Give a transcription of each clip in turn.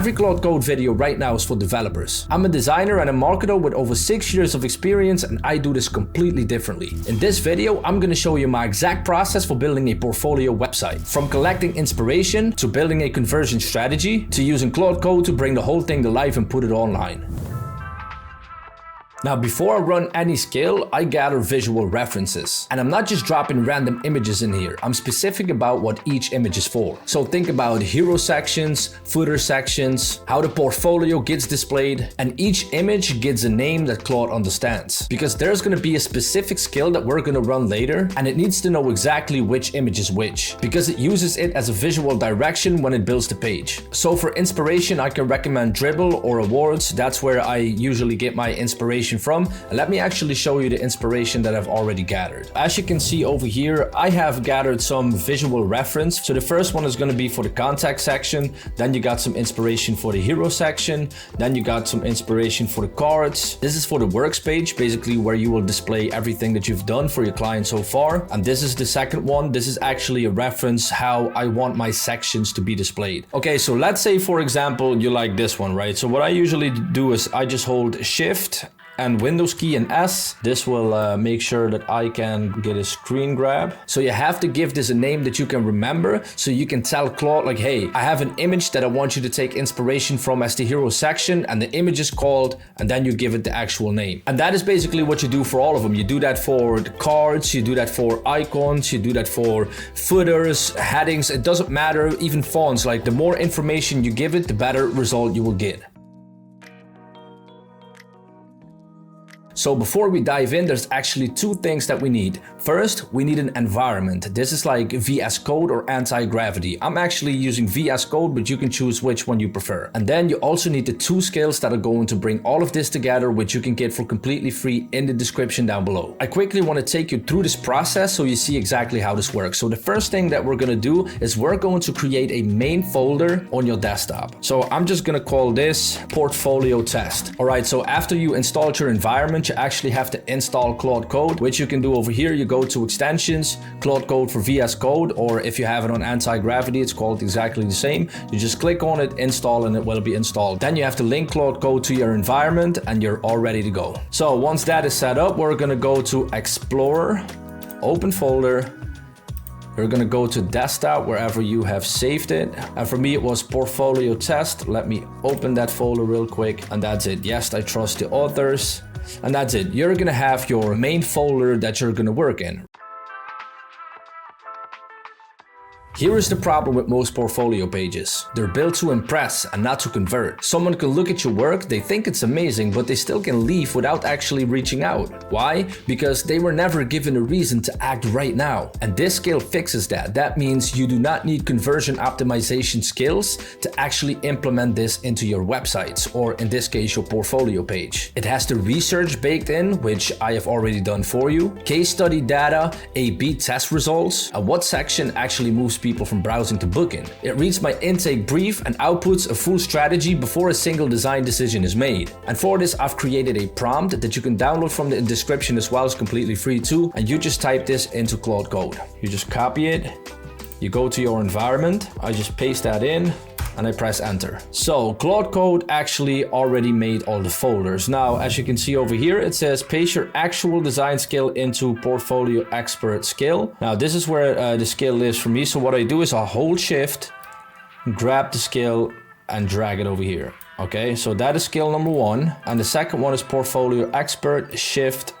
every Claude Code video right now is for developers. I'm a designer and a marketer with over 6 years of experience, and I do this completely differently. In this video, I'm gonna show you my exact process for building a portfolio website. From collecting inspiration, to building a conversion strategy, to using Claude Code to bring the whole thing to life and put it online. Now, before I run any skill, I gather visual references. And I'm not just dropping random images in here. I'm specific about what each image is for. So think about hero sections, footer sections, how the portfolio gets displayed, and each image gets a name that Claude understands. Because there's gonna be a specific skill that we're gonna run later, and it needs to know exactly which image is which, because it uses it as a visual direction when it builds the page. So for inspiration, I can recommend Dribble or Awards. That's where I usually get my inspiration from. And let me actually show you the inspiration that I've already gathered. As you can see over here, I have gathered some visual reference. So the first one is going to be for the contact section. Then you got some inspiration for the hero section. Then you got some inspiration for the cards. This is for the works page, basically where you will display everything that you've done for your client so far. And this is the second one. This is actually a reference how I want my sections to be displayed. Okay, so let's say for example, you like this one, right? So what I usually do is I just hold Shift and Windows key and S. This will make sure that I can get a screen grab. So you have to give this a name that you can remember, so you can tell Claude like, hey, I have an image that I want you to take inspiration from as the hero section, and the image is called, and then you give it the actual name. And that is basically what you do for all of them. You do that for the cards, you do that for icons, you do that for footers, headings, it doesn't matter, even fonts. Like the more information you give it, the better result you will get. So before we dive in, there's actually two things that we need. First, we need an environment. This is like VS Code or anti-gravity. I'm actually using VS Code, but you can choose which one you prefer. And then you also need the two skills that are going to bring all of this together, which you can get for completely free in the description down below. I quickly want to take you through this process so you see exactly how this works. So the first thing that we're going to do is we're going to create a main folder on your desktop. So I'm just going to call this portfolio test. All right, so after you installed your environment, you actually have to install Claude Code, which you can do over here. You go to extensions, Claude Code for VS Code, or if you have it on anti-gravity, it's called exactly the same. You just click on it, install, and it will be installed. Then you have to link Claude Code to your environment and you're all ready to go. So once that is set up, we're gonna go to Explorer, open folder. You're gonna go to desktop, wherever you have saved it. And for me, it was portfolio test. Let me open that folder real quick. And that's it. Yes, I trust the authors. And that's it. You're gonna have your main folder that you're gonna work in. Here is the problem with most portfolio pages. They're built to impress and not to convert. Someone can look at your work, they think it's amazing, but they still can leave without actually reaching out. Why? Because they were never given a reason to act right now. And this skill fixes that. That means you do not need conversion optimization skills to actually implement this into your websites, or in this case, your portfolio page. It has the research baked in, which I have already done for you, case study data, A/B test results, and what section actually moves people from browsing to booking. It reads my intake brief and outputs a full strategy before a single design decision is made. And for this, I've created a prompt that you can download from the description as well. It's completely free too. And you just type this into Claude Code. You just copy it, you go to your environment, I just paste that in, and I press enter. So Claude Code actually already made all the folders. Now, as you can see over here, it says paste your actual design skill into portfolio expert skill. Now, this is where the skill lives for me. So what I do is I'll hold Shift, grab the skill, and drag it over here. Okay, so that is skill number one. And the second one is portfolio expert, Shift,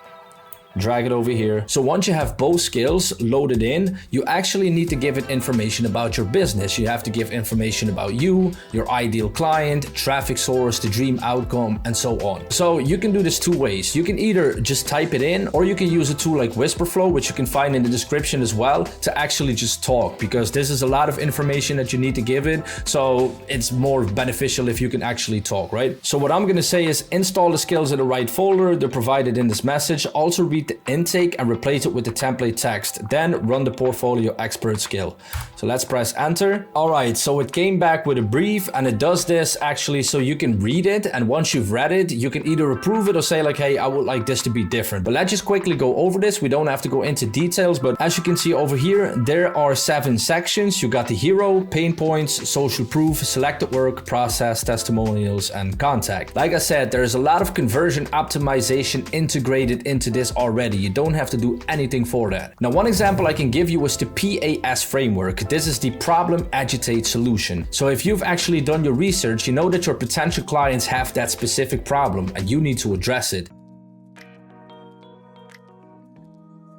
drag it over here. So once you have both skills loaded in, you actually need to give it information about your business. You have to give information about you, your ideal client, traffic source, the dream outcome, and so on. So you can do this two ways. You can either just type it in, or you can use a tool like Whisperflow, which you can find in the description as well, to actually just talk, because this is a lot of information that you need to give it. So it's more beneficial if you can actually talk, right? So what I'm gonna say is install the skills in the right folder. They're provided in this message. Also read the intake and replace it with the template text. Then run the portfolio expert skill. So let's press enter. All right, so it came back with a brief, and it does this actually so you can read it. And once you've read it, you can either approve it or say like, hey, I would like this to be different. But let's just quickly go over this. We don't have to go into details, but as you can see over here, there are 7 sections. You got the hero, pain points, social proof, selected work, process, testimonials, and contact. Like I said, there's a lot of conversion optimization integrated into this already. You don't have to do anything for that. Now, one example I can give you is the PAS framework. This is the problem agitate solution. So if you've actually done your research, you know that your potential clients have that specific problem and you need to address it.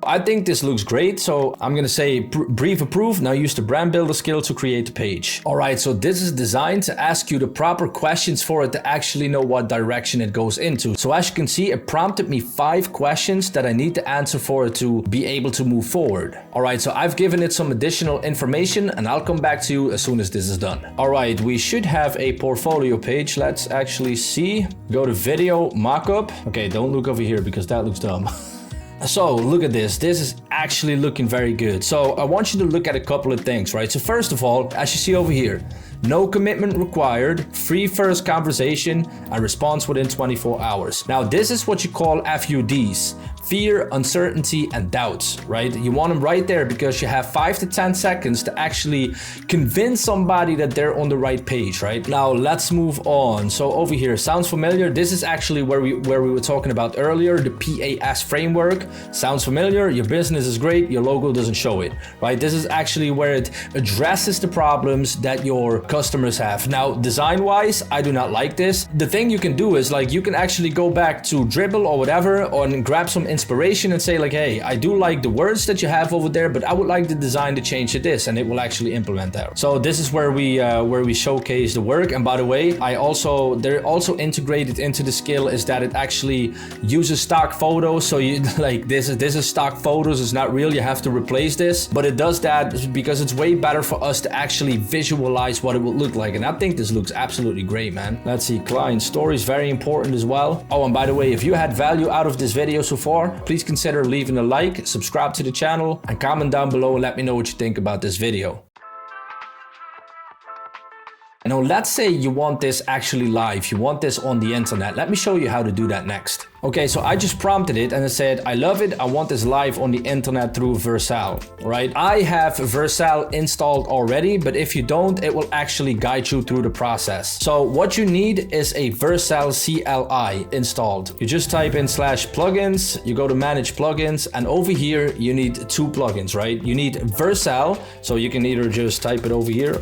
I think this looks great, so I'm gonna say brief approve. Now use the brand builder skill to create the page. All right, so this is designed to ask you the proper questions for it to actually know what direction it goes into. So as you can see, it prompted me 5 questions that I need to answer for it to be able to move forward. All right, so I've given it some additional information and I'll come back to you as soon as this is done. All right, we should have a portfolio page. Let's actually see. Go to video mockup. Okay, don't look over here because that looks dumb. So look at this. This is actually looking very good. So I want you to look at a couple of things, right? So first of all, as you see over here, no commitment required, free first conversation, and response within 24 hours. Now, this is what you call FUDs. Fear, uncertainty, and doubts, right? You want them right there because you have 5 to 10 seconds to actually convince somebody that they're on the right page, right? Now, let's move on. So over here, sounds familiar? This is actually where we were talking about earlier, the PAS framework. Sounds familiar? Your business is great, your logo doesn't show it, right? This is actually where it addresses the problems that your customers have. Now, design-wise, I do not like this. The thing you can do is like, you can actually go back to Dribbble or whatever and grab some inspiration and say like, hey, I do like the words that you have over there, but I would like the design to change to this, and it will actually implement that. So this is where we showcase the work. And by the way, they're also integrated into the skill is that it actually uses stock photos. So you like this is stock photos. It's not real. You have to replace this, but it does that because it's way better for us to actually visualize what it would look like. And I think this looks absolutely great, man. Let's see, client stories, very important as well. Oh, and by the way, if you had value out of this video so far, please consider leaving a like, subscribe to the channel, and comment down below and let me know what you think about this video. Now, let's say you want this actually live, you want this on the internet. Let me show you how to do that next. Okay, so I just prompted it and it said, I love it, I want this live on the internet through Vercel, right? I have Vercel installed already, but if you don't, it will actually guide you through the process. So what you need is a Vercel CLI installed. You just type in /plugins, you go to manage plugins, and over here, you need 2 plugins, right? You need Vercel, so you can either just type it over here,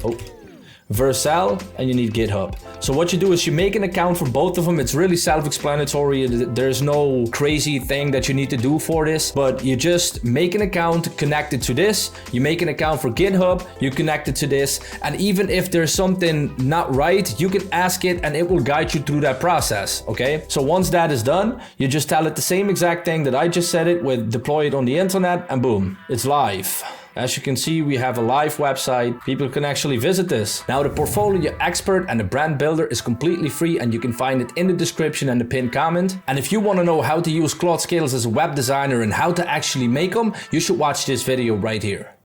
Vercel, and you need GitHub. So what you do is you make an account for both of them. It's really self-explanatory. There's no crazy thing that you need to do for this, but you just make an account connected to this. You make an account for GitHub, you connect it to this, and even if there's something not right, you can ask it and it will guide you through that process, okay? So once that is done, you just tell it the same exact thing that I just said it with, deploy it on the internet, and boom, it's live. As you can see, we have a live website. People can actually visit this. Now, the portfolio expert and the brand builder is completely free, and you can find it in the description and the pinned comment. And if you want to know how to use Claude skills as a web designer and how to actually make them, you should watch this video right here.